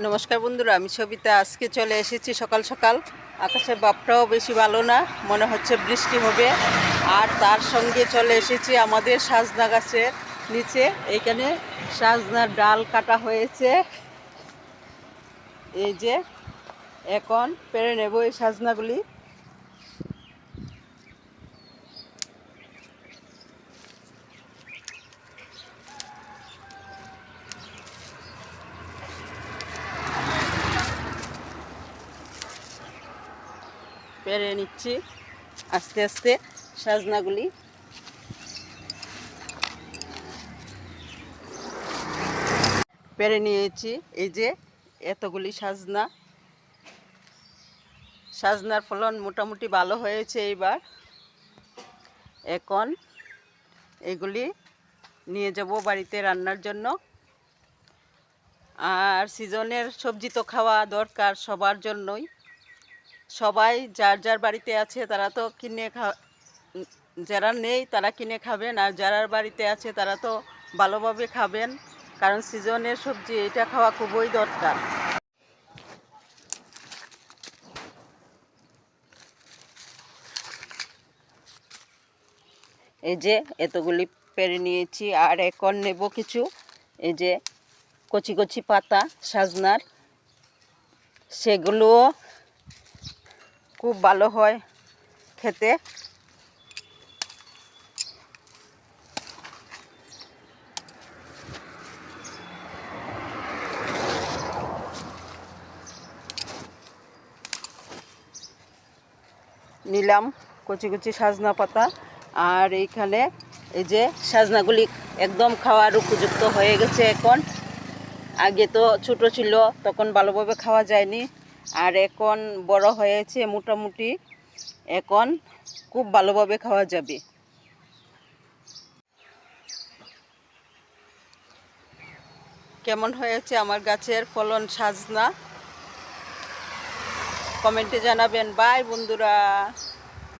নমস্কার বন্ধুরা, আমি সবিতা। আজকে চলে এসেছি সকাল সকাল। আকাশের ভাবটাও বেশি ভালো না, মনে হচ্ছে বৃষ্টি হবে। আর তার সঙ্গে চলে এসেছি আমাদের সাজনা গাছের নিচে। এইখানে সাজনার ডাল কাটা হয়েছে, এই যে এখন পেরে নেব এই সাজনাগুলি। পেরে নিচ্ছি আস্তে আস্তে সাজনাগুলি। পেরে নিয়েছি, এই যে এতগুলি সাজনার ফলন মোটামুটি ভালো হয়েছে এইবার। এখন এগুলি নিয়ে যাব বাড়িতে রান্নার জন্য। আর সিজনের সবজি তো খাওয়া দরকার সবার জন্যই। সবাই যার যার বাড়িতে আছে তারা তো যারা নেই তারা কিনে খাবেন, আর যারা বাড়িতে আছে তারা তো ভালোভাবে খাবেন, কারণ সিজনের সবজি এটা খাওয়া খুবই দরকার। এই যে এতগুলি পেরে নিয়েছি, আর এখন নেব কিছু। এই যে কচি কচি পাতা সাজনার, সেগুলোও খুব ভালো হয় খেতে। নিলাম কচি কচি সাজনা পাতা। আর এইখানে এই যে সাজনাগুলি একদম খাওয়ার উপযুক্ত হয়ে গেছে এখন। আগে তো ছোট ছিল, তখন ভালোভাবে খাওয়া যায়নি, আর এখন বড় হয়েছে মোটামুটি, এখন খুব ভালোভাবে খাওয়া যাবে। কেমন হয়েছে আমার গাছের ফলন সাজনা, কমেন্টে জানাবেন। বাই বন্ধুরা।